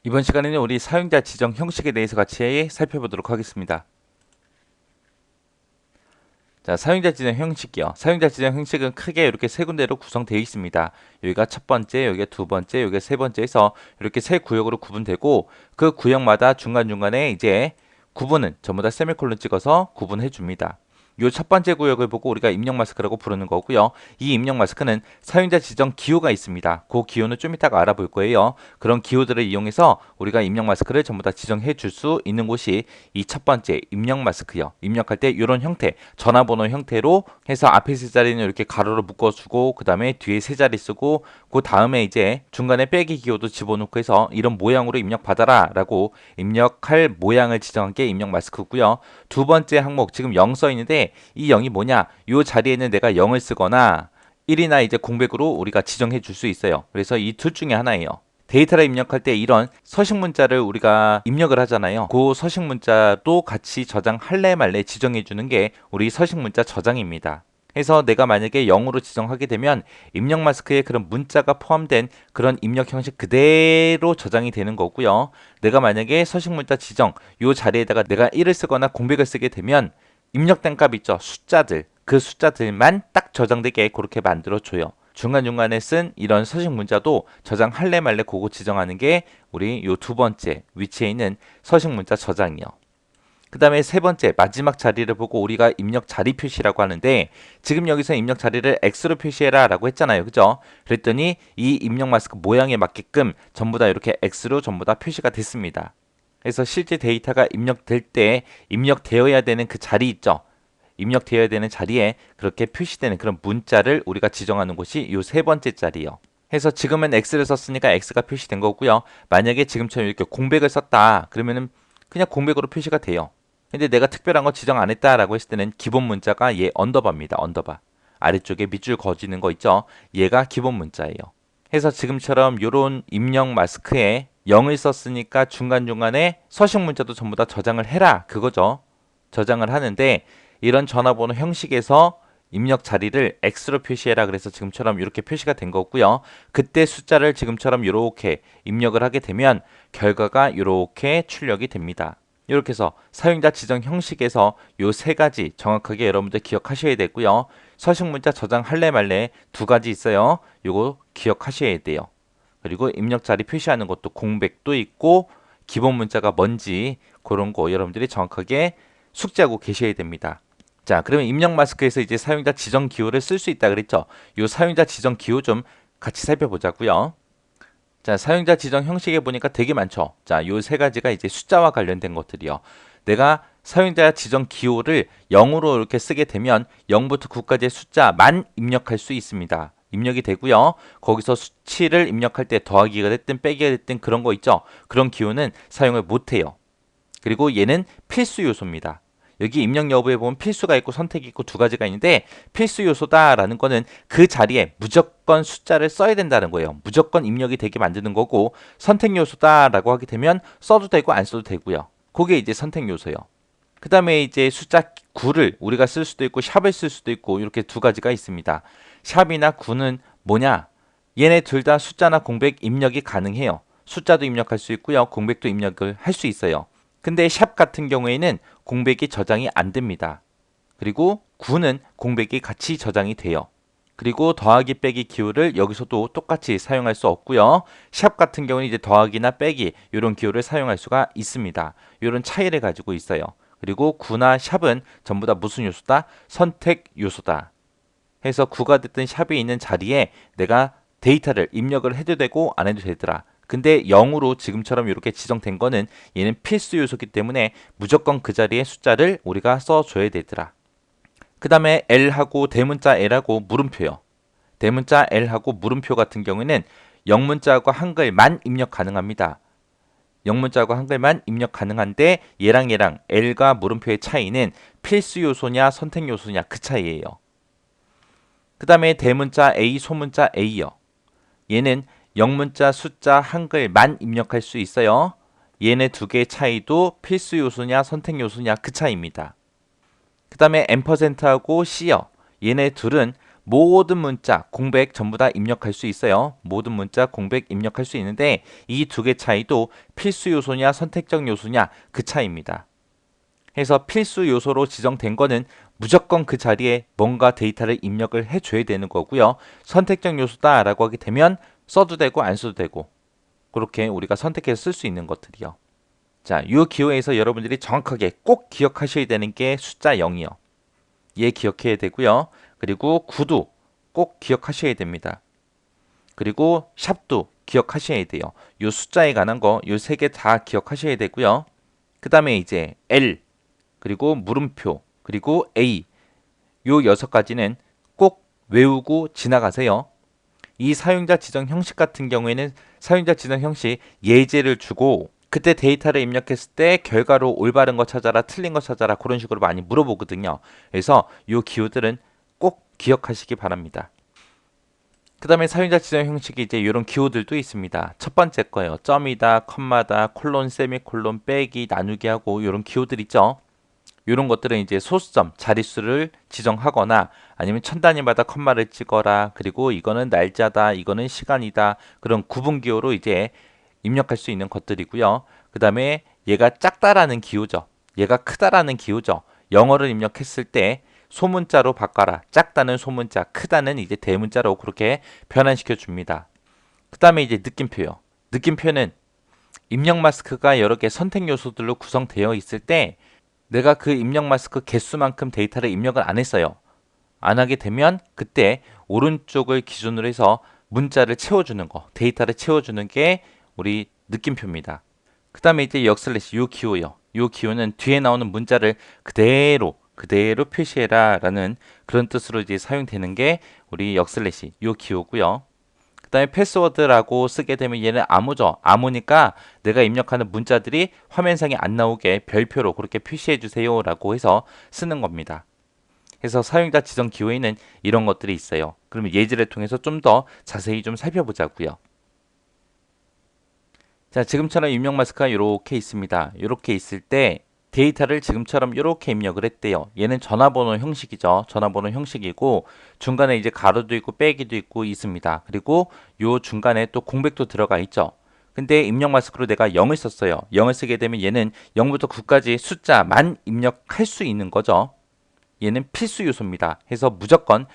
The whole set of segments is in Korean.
이번 시간에는 우리 사용자 지정 형식에 대해서 같이 살펴보도록 하겠습니다. 자, 사용자 지정 형식이요. 사용자 지정 형식은 크게 이렇게 세 군데로 구성되어 있습니다. 여기가 첫 번째, 여기가 두 번째, 여기가 세 번째 해서 이렇게 세 구역으로 구분되고 그 구역마다 중간중간에 이제 구분은 전부 다 세미콜론 찍어서 구분해 줍니다. 요 첫 번째 구역을 보고 우리가 입력 마스크라고 부르는 거고요. 이 입력 마스크는 사용자 지정 기호가 있습니다. 그 기호는 좀 이따가 알아볼 거예요. 그런 기호들을 이용해서 우리가 입력 마스크를 전부 다 지정해 줄 수 있는 곳이 이 첫 번째 입력 마스크요. 입력할 때 이런 형태, 전화번호 형태로 해서 앞에 세 자리는 이렇게 가로로 묶어주고 그 다음에 뒤에 세 자리 쓰고 그 다음에 이제 중간에 빼기 기호도 집어넣고 해서 이런 모양으로 입력 받아라 라고 입력할 모양을 지정한 게 입력 마스크고요. 두 번째 항목 지금 0 써 있는데 이 0이 뭐냐? 이 자리에는 내가 0을 쓰거나 1이나 이제 공백으로 우리가 지정해 줄 수 있어요. 그래서 이 둘 중에 하나예요. 데이터를 입력할 때 이런 서식 문자를 우리가 입력을 하잖아요. 그 서식 문자도 같이 저장할래 말래 지정해 주는 게 우리 서식 문자 저장입니다. 해서 내가 만약에 0으로 지정하게 되면 입력 마스크에 그런 문자가 포함된 그런 입력 형식 그대로 저장이 되는 거고요. 내가 만약에 서식 문자 지정 이 자리에다가 내가 1을 쓰거나 공백을 쓰게 되면 입력된 값 있죠. 숫자들. 그 숫자들만 딱 저장되게 그렇게 만들어줘요. 중간중간에 쓴 이런 서식 문자도 저장할래 말래 그거 지정하는 게 우리 요 두 번째 위치에 있는 서식 문자 저장이요. 그 다음에 세 번째 마지막 자리를 보고 우리가 입력 자리 표시라고 하는데 지금 여기서 입력 자리를 X로 표시해라 라고 했잖아요. 그죠? 그랬더니 이 입력 마스크 모양에 맞게끔 전부 다 이렇게 X로 전부 다 표시가 됐습니다. 그래서 실제 데이터가 입력될 때 입력되어야 되는 그 자리 있죠. 입력되어야 되는 자리에 그렇게 표시되는 그런 문자를 우리가 지정하는 곳이 이 세 번째 자리요. 해서 지금은 X를 썼으니까 X가 표시된 거고요. 만약에 지금처럼 이렇게 공백을 썼다 그러면은 그냥 공백으로 표시가 돼요. 근데 내가 특별한 거 지정 안 했다라고 했을 때는 기본 문자가 얘 언더바입니다. 언더바. 아래쪽에 밑줄 그어지는 거 있죠. 얘가 기본 문자예요. 해서 지금처럼 요런 입력 마스크에 0을 썼으니까 중간중간에 서식 문자도 전부 다 저장을 해라 그거죠. 저장을 하는데 이런 전화번호 형식에서 입력 자리를 X로 표시해라 그래서 지금처럼 이렇게 표시가 된 거고요. 그때 숫자를 지금처럼 이렇게 입력을 하게 되면 결과가 이렇게 출력이 됩니다. 이렇게 해서 사용자 지정 형식에서 요 세 가지 정확하게 여러분들 기억하셔야 되고요. 서식 문자 저장할래 말래 두 가지 있어요. 요거 기억하셔야 돼요. 그리고 입력 자리 표시하는 것도 공백도 있고 기본 문자가 뭔지 그런 거 여러분들이 정확하게 숙지하고 계셔야 됩니다. 자, 그러면 입력 마스크에서 이제 사용자 지정 기호를 쓸 수 있다 그랬죠? 요 사용자 지정 기호 좀 같이 살펴보자고요. 자, 사용자 지정 형식에 보니까 되게 많죠. 자, 요 세 가지가 이제 숫자와 관련된 것들이요. 내가 사용자 지정 기호를 0으로 이렇게 쓰게 되면 0부터 9까지의 숫자만 입력할 수 있습니다. 입력이 되고요. 거기서 수치를 입력할 때 더하기가 됐든 빼기가 됐든 그런 거 있죠. 그런 기호는 사용을 못해요. 그리고 얘는 필수 요소입니다. 여기 입력 여부에 보면 필수가 있고 선택이 있고 두 가지가 있는데 필수 요소다라는 거는 그 자리에 무조건 숫자를 써야 된다는 거예요. 무조건 입력이 되게 만드는 거고 선택 요소다라고 하게 되면 써도 되고 안 써도 되고요. 그게 이제 선택 요소예요. 그 다음에 이제 숫자 9를 우리가 쓸 수도 있고 샵을 쓸 수도 있고 이렇게 두 가지가 있습니다. 샵이나 9는 뭐냐? 얘네 둘 다 숫자나 공백 입력이 가능해요. 숫자도 입력할 수 있고요. 공백도 입력을 할 수 있어요. 근데 샵 같은 경우에는 공백이 저장이 안 됩니다. 그리고 9는 공백이 같이 저장이 돼요. 그리고 더하기 빼기 기호를 여기서도 똑같이 사용할 수 없고요. 샵 같은 경우는 이제 더하기나 빼기 이런 기호를 사용할 수가 있습니다. 이런 차이를 가지고 있어요. 그리고 9나 샵은 전부 다 무슨 요소다? 선택 요소다. 해서 9가 됐든 샵이 있는 자리에 내가 데이터를 입력을 해도 되고 안 해도 되더라. 근데 0으로 지금처럼 이렇게 지정된 거는 얘는 필수 요소이기 때문에 무조건 그 자리에 숫자를 우리가 써줘야 되더라. 그 다음에 L하고 대문자 L하고 물음표요. 대문자 L하고 물음표 같은 경우에는 영문자하고 한글만 입력 가능합니다. 영문자하고 한글만 입력 가능한데 얘랑 L과 물음표의 차이는 필수 요소냐 선택 요소냐 그 차이예요. 그 다음에 대문자 A, 소문자 A요. 얘는 영문자, 숫자, 한글만 입력할 수 있어요. 얘네 두 개의 차이도 필수 요소냐 선택 요소냐 그 차이입니다. 그 다음에 앰퍼센트하고 C요. 얘네 둘은 모든 문자, 공백 전부 다 입력할 수 있어요. 모든 문자, 공백 입력할 수 있는데 이 두 개 차이도 필수 요소냐 선택적 요소냐 그 차이입니다. 해서 필수 요소로 지정된 거는 무조건 그 자리에 뭔가 데이터를 입력을 해줘야 되는 거고요. 선택적 요소다라고 하게 되면 써도 되고 안 써도 되고 그렇게 우리가 선택해서 쓸 수 있는 것들이요. 자, 이 기호에서 여러분들이 정확하게 꼭 기억하셔야 되는 게 숫자 0이요. 얘 기억해야 되고요. 그리고 구도 꼭 기억하셔야 됩니다. 그리고 샵도 기억하셔야 돼요. 요 숫자에 관한 거 요 세 개 다 기억하셔야 되고요. 그 다음에 이제 L 그리고 물음표 그리고 A 요 6가지는 꼭 외우고 지나가세요. 이 사용자 지정 형식 같은 경우에는 사용자 지정 형식 예제를 주고 그때 데이터를 입력했을 때 결과로 올바른 거 찾아라 틀린 거 찾아라 그런 식으로 많이 물어보거든요. 그래서 이 기호들은 꼭 기억하시기 바랍니다. 그 다음에 사용자 지정 형식이 이제 이런 기호들도 있습니다. 첫 번째 거예요. 점이다, 컴마다, 콜론, 세미콜론, 빼기, 나누기 하고 이런 기호들 있죠. 이런 것들은 이제 소수점, 자릿수를 지정하거나 아니면 천 단위마다 컴마를 찍어라. 그리고 이거는 날짜다, 이거는 시간이다. 그런 구분 기호로 이제 입력할 수 있는 것들이고요. 그 다음에 얘가 작다라는 기호죠. 얘가 크다라는 기호죠. 영어를 입력했을 때 소문자로 바꿔라. 작다는 소문자, 크다는 이제 대문자로 그렇게 변환시켜 줍니다. 그 다음에 이제 느낌표요. 느낌표는 입력 마스크가 여러 개 선택 요소들로 구성되어 있을 때 내가 그 입력 마스크 개수만큼 데이터를 입력을 안 했어요. 안 하게 되면 그때 오른쪽을 기준으로 해서 문자를 채워주는 거, 데이터를 채워주는 게 우리 느낌표입니다. 그 다음에 이제 역슬래시 요 기호요. 요 기호는 뒤에 나오는 문자를 그대로 표시해라 라는 그런 뜻으로 이제 사용되는 게 우리 역슬래시 요 기호고요. 그 다음에 패스워드라고 쓰게 되면 얘는 암호죠. 암호니까 내가 입력하는 문자들이 화면상에 안 나오게 별표로 그렇게 표시해 주세요 라고 해서 쓰는 겁니다. 그래서 사용자 지정 기호에는 이런 것들이 있어요. 그러면 예제를 통해서 좀 더 자세히 좀 살펴보자고요. 자, 지금처럼 입력 마스크가 이렇게 있습니다. 이렇게 있을 때 데이터를 지금처럼 이렇게 입력을 했대요. 얘는 전화번호 형식이죠. 전화번호 형식이고 중간에 이제 가로도 있고 빼기도 있고 있습니다. 그리고 요 중간에 또 공백도 들어가 있죠. 근데 입력 마스크로 내가 0을 썼어요. 0을 쓰게 되면 얘는 0부터 9까지 숫자만 입력할 수 있는 거죠. 얘는 필수 요소입니다. 해서 무조건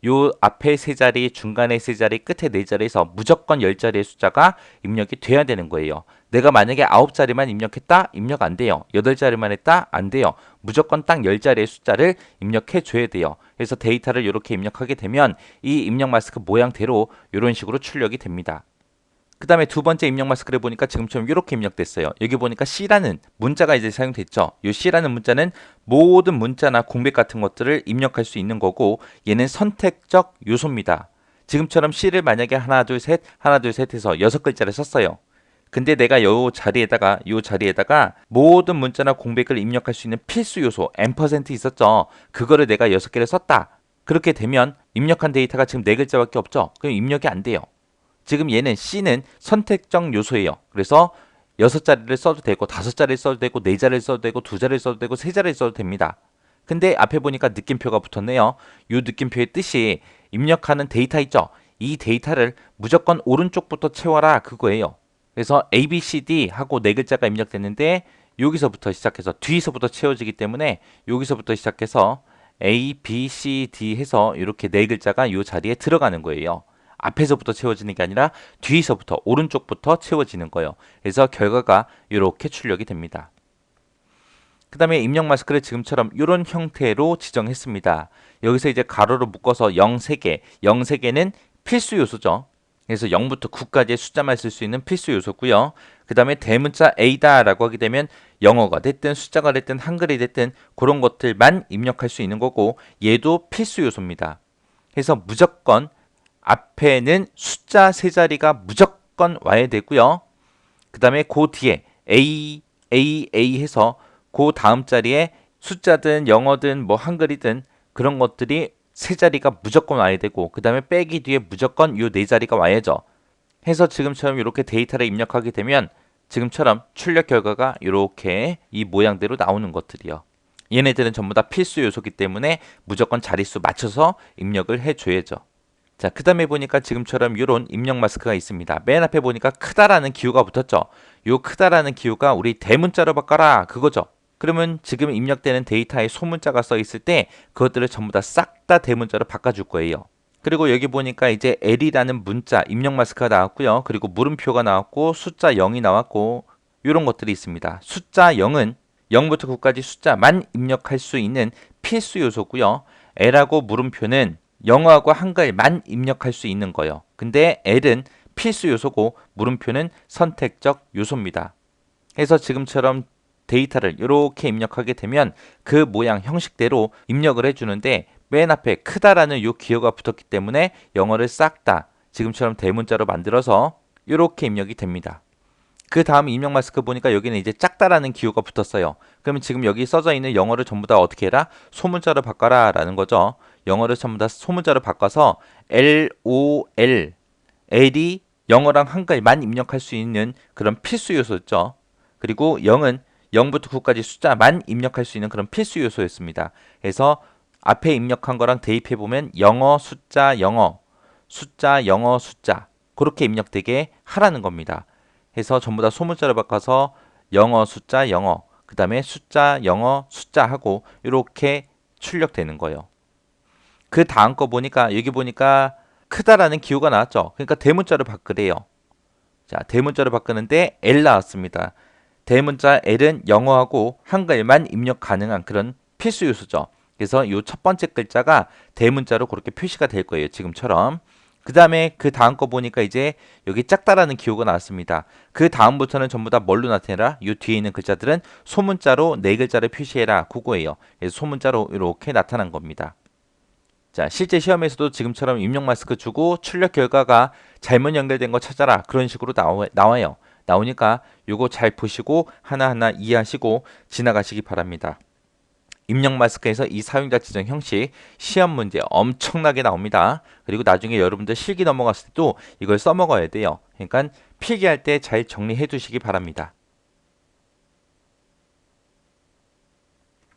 요 앞에 세 자리, 중간에 세 자리, 끝에 네 자리에서 무조건 10자리의 숫자가 입력이 돼야 되는 거예요. 내가 만약에 9자리만 입력했다? 입력 안 돼요. 8자리만 했다? 안 돼요. 무조건 딱 10자리의 숫자를 입력해 줘야 돼요. 그래서 데이터를 이렇게 입력하게 되면 이 입력 마스크 모양대로 이런 식으로 출력이 됩니다. 그 다음에 두 번째 입력 마스크를 보니까 지금처럼 이렇게 입력됐어요. 여기 보니까 C라는 문자가 이제 사용됐죠. 이 C라는 문자는 모든 문자나 공백 같은 것들을 입력할 수 있는 거고 얘는 선택적 요소입니다. 지금처럼 C를 만약에 하나 둘 셋 해서 6글자를 썼어요. 근데 내가 요 자리에다가 모든 문자나 공백을 입력할 수 있는 필수 요소 %% 있었죠. 그거를 내가 6개를 썼다. 그렇게 되면 입력한 데이터가 지금 4글자밖에 없죠. 그럼 입력이 안 돼요. 지금 얘는 C는 선택적 요소예요. 그래서 6자리를 써도 되고 5자리를 써도 되고 4자리를 써도 되고 2자리를 써도 되고 3자리를 써도 됩니다. 근데 앞에 보니까 느낌표가 붙었네요. 이 느낌표의 뜻이 입력하는 데이터 있죠. 이 데이터를 무조건 오른쪽부터 채워라 그거예요. 그래서 A, B, C, D 하고 4글자가 입력됐는데 여기서부터 시작해서 뒤에서부터 채워지기 때문에 여기서부터 시작해서 A, B, C, D 해서 이렇게 4글자가 이 자리에 들어가는 거예요. 앞에서부터 채워지는 게 아니라 뒤에서부터 오른쪽부터 채워지는 거예요. 그래서 결과가 이렇게 출력이 됩니다. 그 다음에 입력 마스크를 지금처럼 이런 형태로 지정했습니다. 여기서 이제 가로로 묶어서 0, 3개, 0, 3개는 필수 요소죠. 그래서 0부터 9까지의 숫자만 쓸 수 있는 필수 요소고요. 그 다음에 대문자 A다 라고 하게 되면 영어가 됐든 숫자가 됐든 한글이 됐든 그런 것들만 입력할 수 있는 거고 얘도 필수 요소입니다. 그래서 무조건 앞에는 숫자 세 자리가 무조건 와야 되고요. 그 다음에 그 뒤에 A 해서 그 다음 자리에 숫자든 영어든 뭐 한글이든 그런 것들이 세 자리가 무조건 와야 되고 그 다음에 빼기 뒤에 무조건 요 네 자리가 와야죠. 해서 지금처럼 이렇게 데이터를 입력하게 되면 지금처럼 출력 결과가 이렇게 이 모양대로 나오는 것들이요. 얘네들은 전부 다 필수 요소기 때문에 무조건 자릿수 맞춰서 입력을 해줘야죠. 자, 그 다음에 보니까 지금처럼 이런 입력 마스크가 있습니다. 맨 앞에 보니까 크다라는 기호가 붙었죠. 요 크다라는 기호가 우리 대문자로 바꿔라 그거죠. 그러면 지금 입력되는 데이터에 소문자가 써 있을 때 그것들을 전부 다 싹 다 대문자로 바꿔줄 거예요. 그리고 여기 보니까 이제 L이라는 문자 입력 마스크가 나왔고요. 그리고 물음표가 나왔고 숫자 0이 나왔고 이런 것들이 있습니다. 숫자 0은 0부터 9까지 숫자만 입력할 수 있는 필수 요소고요. L하고 물음표는 영어하고 한글만 입력할 수 있는 거예요. 근데 L은 필수 요소고 물음표는 선택적 요소입니다. 그래서 지금처럼 데이터를 이렇게 입력하게 되면 그 모양 형식대로 입력을 해주는데 맨 앞에 크다라는 요 기호가 붙었기 때문에 영어를 싹 다 지금처럼 대문자로 만들어서 이렇게 입력이 됩니다. 그 다음 입력 마스크 보니까 여기는 이제 작다라는 기호가 붙었어요. 그러면 지금 여기 써져 있는 영어를 전부 다 어떻게 해라? 소문자로 바꿔라 라는 거죠. 영어를 전부 다 소문자로 바꿔서 LOL, L이 영어랑 한글만 입력할 수 있는 그런 필수 요소였죠. 그리고 0은 0부터 9까지 숫자만 입력할 수 있는 그런 필수 요소였습니다. 그래서 앞에 입력한 거랑 대입해 보면 영어 숫자 영어 숫자 영어 숫자 그렇게 입력되게 하라는 겁니다. 해서 전부 다 소문자로 바꿔서 영어 숫자 영어 그 다음에 숫자 영어 숫자 하고 이렇게 출력되는 거예요. 그 다음 거 보니까 여기 보니까 크다라는 기호가 나왔죠. 그러니까 대문자로 바꾸래요. 자, 대문자로 바꾸는데 L 나왔습니다. 대문자 L은 영어하고 한글만 입력 가능한 그런 필수 요소죠. 그래서 이 첫 번째 글자가 대문자로 그렇게 표시가 될 거예요. 지금처럼. 그 다음에 그 다음 거 보니까 이제 여기 작다라는 기호가 나왔습니다. 그 다음부터는 전부 다 뭘로 나타내라? 이 뒤에 있는 글자들은 소문자로 네 글자를 표시해라. 그거예요. 그래서 소문자로 이렇게 나타난 겁니다. 자, 실제 시험에서도 지금처럼 입력 마스크 주고 출력 결과가 잘못 연결된 거 찾아라. 그런 식으로 나와요. 나오니까 요거 잘 보시고 하나하나 이해하시고 지나가시기 바랍니다. 입력 마스크에서 이 사용자 지정 형식 시험 문제 엄청나게 나옵니다. 그리고 나중에 여러분들 실기 넘어갔을 때도 이걸 써먹어야 돼요. 그러니까 필기할 때 잘 정리해 두시기 바랍니다.